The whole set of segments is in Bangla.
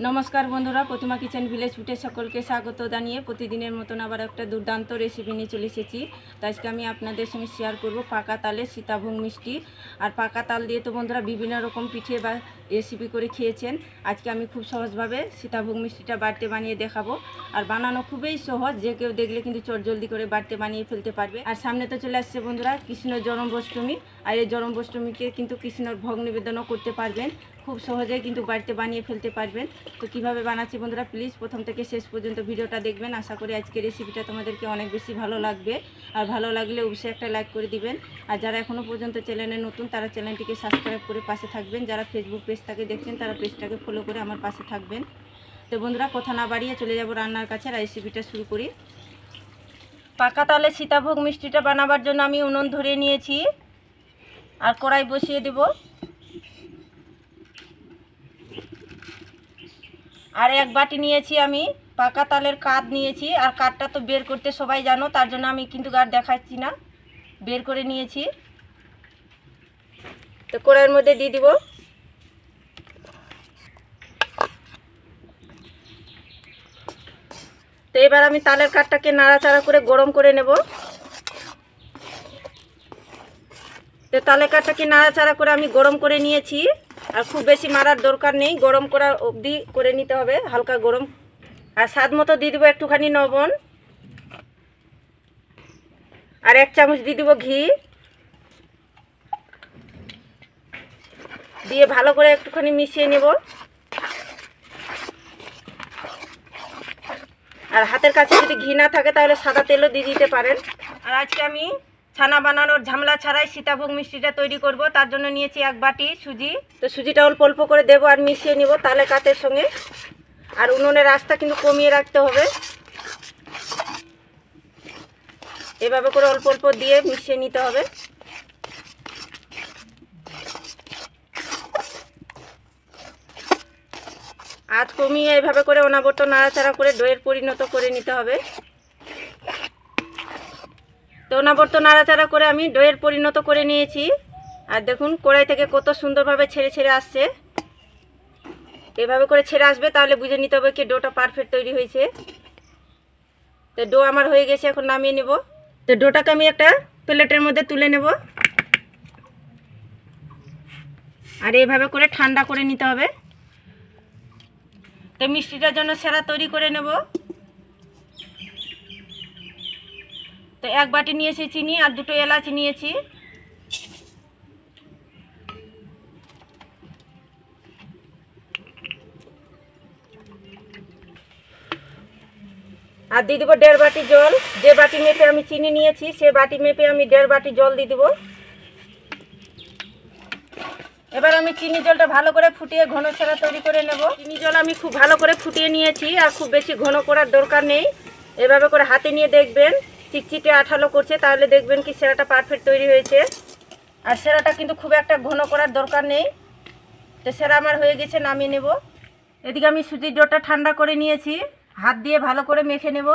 नमस्कार बंधुरा प्रतिमा किचेन ভিলেজ ফুটে সকলকে স্বাগত জানিয়ে প্রতিদিনের মতন আবার একটা দুর্দান্ত রেসিপি নিয়ে চলে এসেছি। তাই আজকে আমি আপনাদের সঙ্গে শেয়ার করব পাকা তালের সীতাভোগ মিষ্টি। আর পাকা তাল দিয়ে তো বন্ধুরা বিভিন্ন রকম পিঠে বা রেসিপি করে খেয়েছেন। আজকে আমি খুব সহজভাবে সীতাভোগ মিষ্টিটা বাড়িতে বানিয়ে দেখাবো। আর বানানো খুবই সহজ, যে কেউ দেখলে কিন্তু চটজলদি করে বাড়িতে বানিয়ে ফেলতে পারবে। আর সামনে তো চলে আসছে বন্ধুরা কৃষ্ণর জন্মাষ্টমী। আর এই জন্মাষ্টমীকে কিন্তু কৃষ্ণর ভোগ নিবেদনও করতে পারবেন, খুব সহজেই কিন্তু বাড়িতে বানিয়ে ফেলতে পারবেন। তো কিভাবে বানাচ্ছি বন্ধুরা প্লিজ প্রথম থেকে শেষ পর্যন্ত ভিডিওটা দেখবেন। আশা করি আজকের রেসিপিটা তোমাদেরকে অনেক বেশি ভালো লাগবে। আর ভালো লাগলে অবশ্যই একটা লাইক করে দিবেন। আর যারা এখনও পর্যন্ত চ্যানেলে নতুন তারা চ্যানেলটিকে সাবস্ক্রাইব করে পাশে থাকবেন। যারা ফেসবুক পেজটাকে দেখছেন তারা পেজটাকে ফলো করে আমার পাশে থাকবেন। তো বন্ধুরা কথা না বাড়িয়ে চলে যাব রান্নার কাছে। আর রেসিপিটা শুরু করি। পাকা তালে সীতাভোগ মিষ্টিটা বানাবার জন্য আমি উনুন ধরিয়ে নিয়েছি আর কড়াই বসিয়ে দেব। আর এক বাটি নিয়েছি আমি পাকা তালের কাঠ নিয়েছি। আর কাঠটা তো বের করতে সবাই জানো, তার জন্য আমি কিন্তু আর দেখাচ্ছি না, বের করে নিয়েছি। তো কড়াইয়ের মধ্যে দিয়ে দিব। তো এবার আমি তালের কাঠটাকে নাড়াচাড়া করে গরম করে নেব। তো তালের কাঠটাকে নাড়াচাড়া করে আমি গরম করে নিয়েছি। আর খুব বেশি মারার দরকার নেই, গরম করার অবধি করে নিতে হবে, হালকা গরম। আর স্বাদ মতো দিয়ে দিব একটুখানি লবণ। আর 1 চামচ দিয়ে দিব ঘি। দিয়ে ভালো করে একটুখানি মিশিয়ে নেব। আর হাতের কাছে যদি ঘি না থাকে তাহলে সাদা তেলও দিয়ে দিতে পারেন। আর আজকে আমি ছানা বানানোর ঝামেলা ছাড়াই সীতাভোগ মিষ্টিটা তৈরি করব। তার জন্য নিয়েছি 1 বাটি সুজি। তো সুজিটা অল্প অল্প করে দেবো আর মিশিয়ে নেব তালে কাঠের সঙ্গে। আর উনুনের আঁচটা কিন্তু কমিয়ে রাখতে হবে। এভাবে করে অল্প অল্প দিয়ে মিশিয়ে নিতে হবে। আঁচ কমিয়ে এভাবে করে অনাবর্ত নাড়াচাড়া করে দইয়ের পরিণত করে নিতে হবে। তো অনাবর্ত নাড়াচাড়া করে আমি দইয়ের পরিণত করে নিয়েছি। আর দেখুন কড়াই থেকে কত সুন্দরভাবে ছেড়ে ছেড়ে আসছে। এভাবে করে ছেড়ে আসবে তাহলে বুঝে নিতে হবে কি ডোটা পারফেক্ট তৈরি হয়েছে। তো ডো আমার হয়ে গেছে, এখন নামিয়ে নেব। তো ডোটাকে আমি একটা প্লেটের মধ্যে তুলে নেব। আর এইভাবে করে ঠান্ডা করে নিতে হবে। তো মিষ্টিটার জন্য সেরা তৈরি করে নেব। তো 1 বাটি নিয়েছি চিনি আর 2টো এলাচ নিয়েছি। আর দিয়ে দেবো 1.5 বাটি জল। যে বাটি মেপে আমি চিনি নিয়েছি সে বাটি মেপে আমি 1.5 বাটি জল দিয়ে দেবো। এবার আমি চিনি জলটা ভালো করে ফুটিয়ে ঘন সেরা তৈরি করে নেব। চিনি জল আমি খুব ভালো করে ফুটিয়ে নিয়েছি। আর খুব বেশি ঘন করার দরকার নেই। এভাবে করে হাতে নিয়ে দেখবেন চিটচিটে আঠালো করছে, তাহলে দেখবেন কি সেরাটা পারফেক্ট তৈরি হয়েছে। আর সেরাটা কিন্তু খুব একটা ঘন করার দরকার নেই। তো সেরা আমার হয়ে গেছে, নামিয়ে নেব। এদিকে আমি সুজির ডোটা ঠান্ডা করে নিয়েছি, হাত দিয়ে ভালো করে মেখে নেব।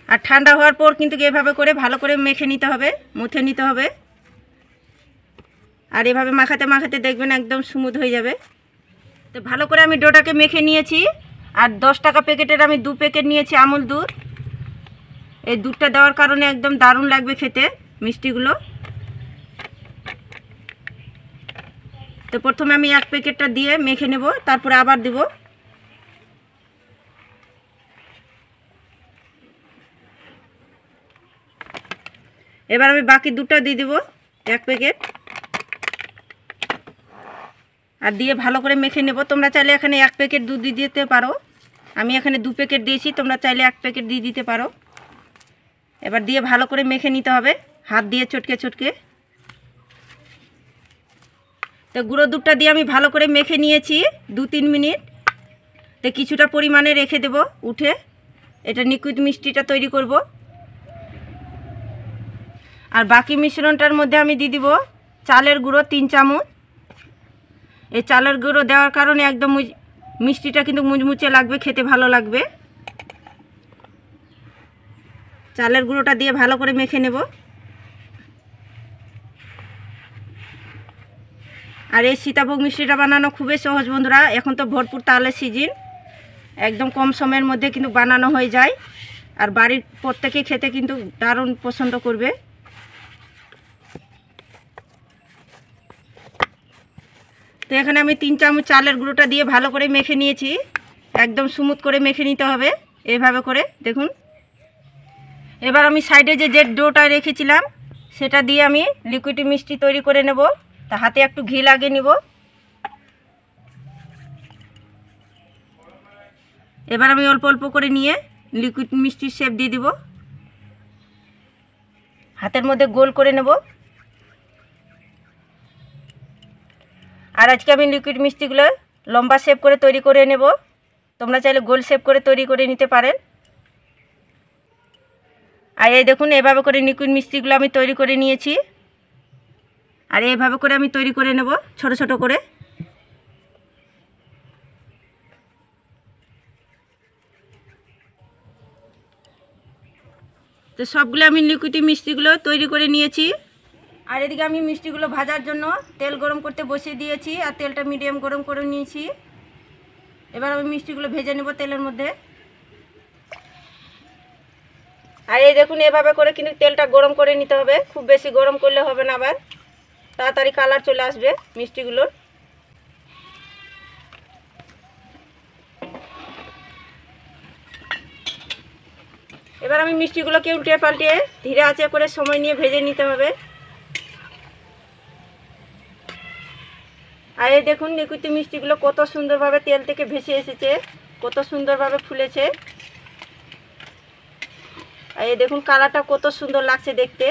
আর ঠান্ডা হওয়ার পর কিন্তু এভাবে করে ভালো করে মেখে নিতে হবে, মুথে নিতে হবে। আর এভাবে মাখাতে মাখাতে দেখবেন একদম স্মুথ হয়ে যাবে। তো ভালো করে আমি ডোটাকে মেখে নিয়েছি। আর 10 টাকা প্যাকেটের আমি 2 প্যাকেট নিয়েছি আমুল দুধ। এই দুধটা দেওয়ার কারণে একদম দারুণ লাগবে খেতে মিষ্টিগুলো। তো প্রথমে আমি 1 প্যাকেটটা দিয়ে মেখে নেব, তারপরে আবার দেব। এবার আমি বাকি দুধটা দিয়ে দেব 1 প্যাকেট। আর দিয়ে ভালো করে মেখে নেব। তোমরা চাইলে এখানে 1 প্যাকেট দুধ দিয়ে দিতে পারো, আমি এখানে 2 প্যাকেট দিয়েছি, তোমরা চাইলে 1 প্যাকেট দিয়ে দিতে পারো। এবার দিয়ে ভালো করে মেখে নিতে হবে হাত দিয়ে চটকে চটকে। তো গুঁড়ো দুধটা দিয়ে আমি ভালো করে মেখে নিয়েছি 2-3 মিনিট। তো কিছুটা পরিমাণে রেখে দেব উঠে, এটা লিকুইড মিষ্টিটা তৈরি করব। আর বাকি মিশ্রণটার মধ্যে আমি দিয়ে দিব চালের গুঁড়ো 3 চামচ। এই চালের গুঁড়ো দেওয়ার কারণে একদম মিষ্টিটা কিন্তু মুচমুচে লাগবে, খেতে ভালো লাগবে। চালের গুঁড়োটা দিয়ে ভালো করে মেখে নেব। আর এই সীতাভোগ মিষ্টিটা বানানো খুবই সহজ বন্ধুরা। এখন তো ভরপুর তালের সিজন, একদম কম সময়ের মধ্যে কিন্তু বানানো হয়ে যায়। আর বাড়ির প্রত্যেকে খেতে কিন্তু দারুণ পছন্দ করবে। তো এখানে আমি 3 চামচ চালের গুঁড়োটা দিয়ে ভালো করে মেখে নিয়েছি। একদম স্মুথ করে মেখে নিতে হবে এইভাবে করে, দেখুন। এবার আমি সাইডে যে ডোটা রেখেছিলাম সেটা দিয়ে আমি লিকুইড মিষ্টি তৈরি করে নেব। তা হাতে একটু ঘি লাগিয়ে নিব। এবার আমি অল্প অল্প করে নিয়ে লিকুইড মিষ্টির শেপ দিয়ে দিব। হাতের মধ্যে গোল করে নেব। আর আজকে আমি লিকুইড মিষ্টিগুলো লম্বা শেপ করে তৈরি করে নেব। তোমরা চাইলে গোল শেপ করে তৈরি করে নিতে পারেন। আর এই দেখুন এভাবে করে লিকুইড মিষ্টিগুলো আমি তৈরি করে নিয়েছি। আর এইভাবে করে আমি তৈরি করে নেব ছোট ছোট করে। তো সবগুলো আমি লিকুইড মিষ্টিগুলো তৈরি করে নিয়েছি। আর এদিকে আমি মিষ্টিগুলো ভাজার জন্য তেল গরম করতে বসিয়ে দিয়েছি। আর তেলটা মিডিয়াম গরম করে নিয়েছি। এবার আমি মিষ্টিগুলো ভেজে নেব তেলের মধ্যে। আর এই দেখুন এভাবে করে কিন্তু তেলটা গরম করে নিতে হবে, খুব বেশি গরম করলে হবে না, আবার তাড়াতাড়ি কালার চলে আসবে মিষ্টিগুলোর। এবার আমি মিষ্টিগুলোকে উল্টে পাল্টিয়ে ধীরে আঁচে করে সময় নিয়ে ভেজে নিতে হবে। আর এই দেখুন লিকুইড মিষ্টিগুলো কত সুন্দরভাবে তেল থেকে ভেসে এসেছে, কত সুন্দরভাবে ফুলেছে। আর এই দেখুন কালারটা কত সুন্দর লাগছে দেখতে।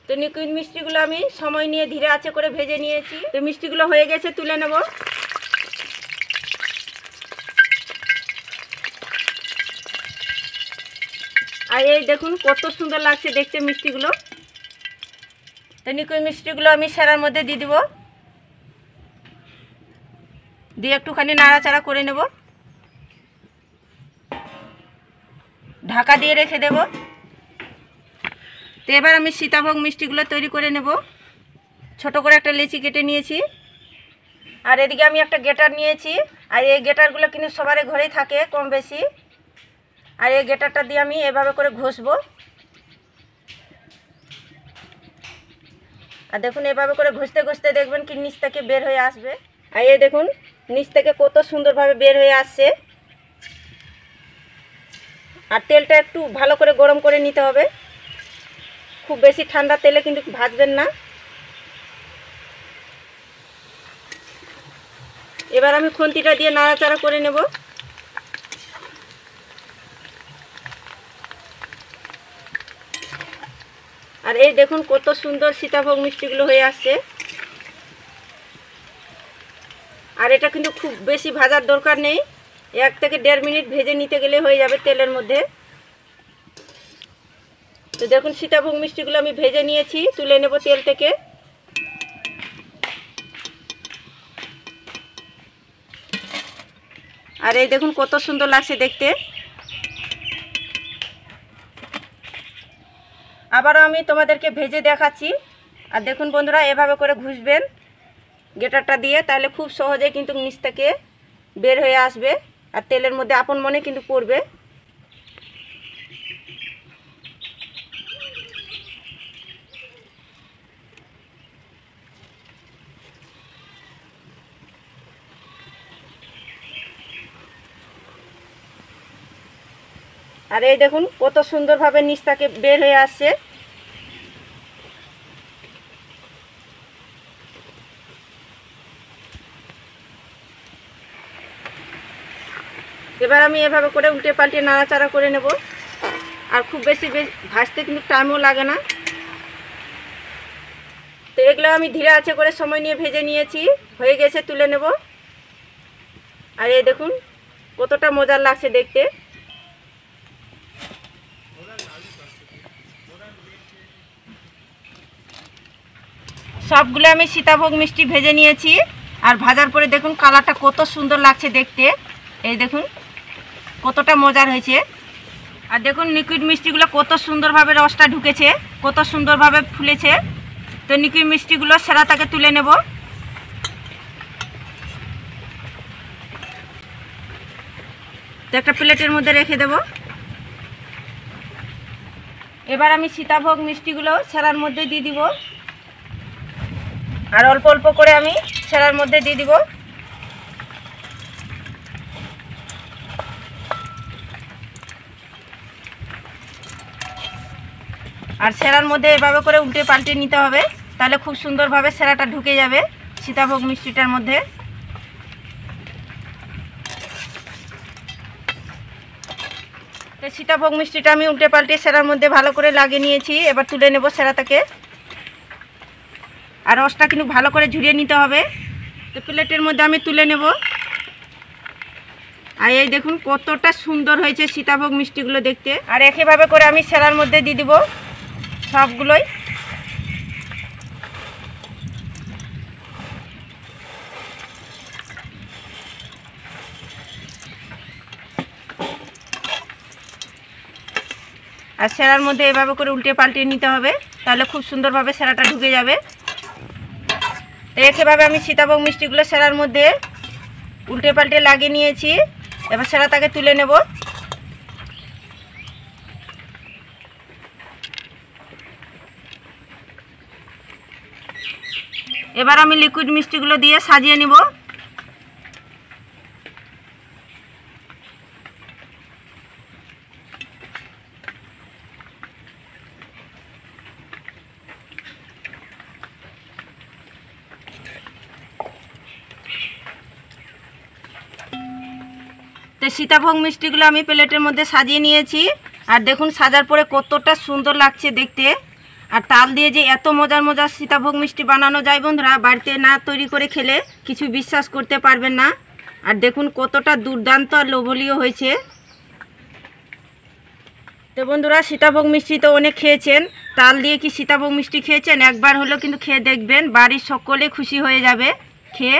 তো লিকুইড মিষ্টিগুলো আমি সময় নিয়ে ধীরে আঁচে করে ভেজে নিয়েছি। তো মিষ্টিগুলো হয়ে গেছে, তুলে নেব। আর এই দেখুন কত সুন্দর লাগছে দেখতে মিষ্টিগুলো। তো লিকুইড মিষ্টিগুলো আমি সেরার মধ্যে দিয়ে দিব, দিয়ে একটুখানি নাড়াচাড়া করে নেব। ঢাকা দিয়ে রেখে দেব। তো এবার আমি সীতাভোগ মিষ্টিগুলো তৈরি করে নেব। ছোট করে একটা লেচি কেটে নিয়েছি। আর এদিকে আমি একটা গেটার নিয়েছি। আর এই গেটারগুলো কিন্তু সবার ঘরেই থাকে কম বেশি। আর এই গেটারটা দিয়ে আমি এভাবে করে ঘষবো। আর দেখুন এভাবে করে ঘষতে ঘষতে দেখবেন কি নিচ থেকে বের হয়ে আসবে। আর এই দেখুন নিচ থেকে কত সুন্দরভাবে বের হয়ে আসছে। আর তেলটা একটু ভালো করে গরম করে নিতে হবে, খুব বেশি ঠান্ডা তেলে কিন্তু ভাজবেন না। এবার আমি খুন্তিটা দিয়ে নাড়াচাড়া করে নেব। আর এই দেখুন কত সুন্দর সীতাভোগ মিষ্টিগুলো হয়ে আসছে। আর এটা কিন্তু খুব বেশি ভাজার দরকার নেই, 1 থেকে 1.5 মিনিট ভেজে নিতে গেলে হয়ে যাবে তেলের মধ্যে। তো দেখুন সীতাভোগ মিষ্টিগুলো আমি ভেজে নিয়েছি, তুলে নেব তেল থেকে। আর এই দেখুন কত সুন্দর লাগছে দেখতে। আবারও আমি তোমাদেরকে ভেজে দেখাচ্ছি। আর দেখুন বন্ধুরা এভাবে করে ঘষবেন গেটারটা দিয়ে, তাহলে খুব সহজে কিন্তু নিচ থেকে বের হয়ে আসবে। আর তেলের মধ্যে আপন মনে কিন্তু পড়বে। আর এই দেখুন কত সুন্দরভাবে নিচ থেকে বের হয়ে আসছে। এবার আমি এভাবে করে উল্টে পাল্টে নাড়াচাড়া করে নেব। আর খুব বেশি ভাজতে কিন্তু টাইমও লাগে না। তো এগুলো আমি ধীরে আঁচে করে সময় নিয়ে ভেজে নিয়েছি, হয়ে গেছে, তুলে নেব। আর এই দেখুন কতটা মজার লাগছে দেখতে। সবগুলো আমি সীতাভোগ মিষ্টি ভেজে নিয়েছি। আর ভাজার পরে দেখুন কালারটা কত সুন্দর লাগছে দেখতে। এই দেখুন কতটা মজার হয়েছে। আর দেখুন লিকুইড মিষ্টিগুলো কত সুন্দরভাবে রসটা ঢুকেছে, কত সুন্দরভাবে ফুলেছে। তো লিকুইড মিষ্টিগুলো সেরাটাকে তুলে নেব। তো একটা প্লেটের মধ্যে রেখে দেব। এবার আমি সীতাভোগ মিষ্টিগুলো সেরার মধ্যে দিয়ে দিব, আর অল্প অল্প করে আমি সেরার মধ্যে দিয়ে দিব। আর সেরার মধ্যে এভাবে করে উল্টে পাল্টে নিতে হবে, তাহলে খুব সুন্দরভাবে সেরাটা ঢুকে যাবে সীতাভোগ মিষ্টিটার মধ্যে। তো সীতাভোগ মিষ্টিটা আমি উল্টে পাল্টে সেরার মধ্যে ভালো করে লাগিয়ে নিয়েছি। এবার তুলে নেব সেরাটাকে। আর রসটা কিন্তু ভালো করে ঝরিয়ে নিতে হবে। তো প্লেটের মধ্যে আমি তুলে নেব। আর এই দেখুন কতটা সুন্দর হয়েছে সীতাভোগ মিষ্টিগুলো দেখতে। আর একইভাবে করে আমি সেরার মধ্যে দিয়ে দিব সবগুলোই। আর সেরার মধ্যে এভাবে করে উল্টে পাল্টে নিতে হবে, তাহলে খুব সুন্দরভাবে সেরাটা ঢুকে যাবে। একইভাবে আমি সীতাভোগ মিষ্টিগুলো সেরার মধ্যে উল্টে পাল্টে লাগিয়ে নিয়েছি। এবার সেরাটাকে তুলে নেব। এবার আমি লিকুইড মিষ্টিগুলো দিয়ে সাজিয়ে নিব। তো সীতাভোগ মিষ্টিগুলো আমি প্লেটের মধ্যে সাজিয়ে নিয়েছি। আর দেখুন সাজার পরে কতটা সুন্দর লাগছে দেখতে। আর তাল দিয়ে যে এত মজার মজার সীতাভোগ মিষ্টি বানানো যায় বন্ধুরা, বাড়িতে না তৈরি করে খেলে কিছু বিশ্বাস করতে পারবেন না। আর দেখুন কতটা দুর্দান্ত আর লোভনীয় হয়েছে। তো বন্ধুরা সীতাভোগ মিষ্টি তো অনেক খেয়েছেন, তাল দিয়ে কি সীতাভোগ মিষ্টি খেয়েছেন? একবার হলেও কিন্তু খেয়ে দেখবেন, বাড়ির সকলে খুশি হয়ে যাবে খেয়ে।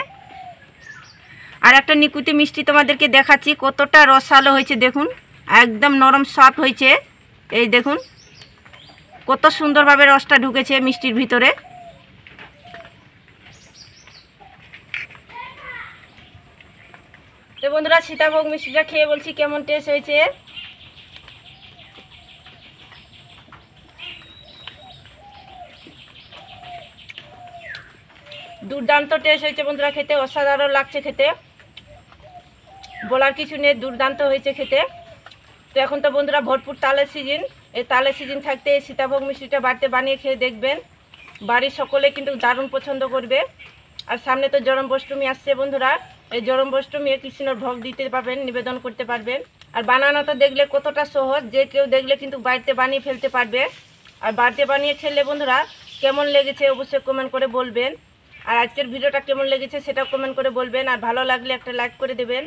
আর একটা নিকুতি মিষ্টি তোমাদেরকে দেখাচ্ছি, কতটা রসালো হয়েছে দেখুন, একদম নরম সফট হয়েছে। এই দেখুন কত সুন্দরভাবে রসটা ঢুকেছে মিষ্টির ভিতরে। তো বন্ধুরা সীতাভোগ মিষ্টিটা খেয়ে বলছি কেমন টেস্ট হয়েছে। দুর্দান্ত টেস্ট হয়েছে বন্ধুরা, খেতে অসাধারণ লাগছে খেতে, বলার কিছু নেই, দুর্দান্ত হয়েছে খেতে। তো এখন তো বন্ধুরা ভরপুর তালের সিজন, এই তালের সিজন থাকতে এই সীতাভোগ মিষ্টিটা বাড়িতে বানিয়ে খেয়ে দেখবেন, বাড়ির সকলে কিন্তু দারুণ পছন্দ করবে। আর সামনে তো জন্মাষ্টমী আসছে বন্ধুরা, এই জন্মাষ্টমী কৃষ্ণর ভোগ দিতে পারবেন, নিবেদন করতে পারবেন। আর বানানোটা দেখলে কতটা সহজ, যে কেউ দেখলে কিন্তু বাড়িতে বানিয়ে ফেলতে পারবে। আর বাড়িতে বানিয়ে খেললে বন্ধুরা কেমন লেগেছে অবশ্যই কমেন্ট করে বলবেন। আর আজকের ভিডিওটা কেমন লেগেছে সেটাও কমেন্ট করে বলবেন। আর ভালো লাগলে একটা লাইক করে দেবেন।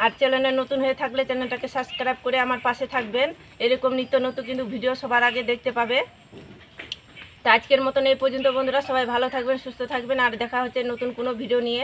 আর চ্যানেলে নতুন হয়ে থাকলে চ্যানেলটাকে সাবস্ক্রাইব করে আমার পাশে থাকবেন, এরকম নিত্য নতুন কিন্তু ভিডিও সবার আগে দেখতে পাবে। তো আজকের মতন এই পর্যন্ত বন্ধুরা, সবাই ভালো থাকবেন, সুস্থ থাকবেন, আর দেখা হচ্ছে নতুন কোনো ভিডিও নিয়ে।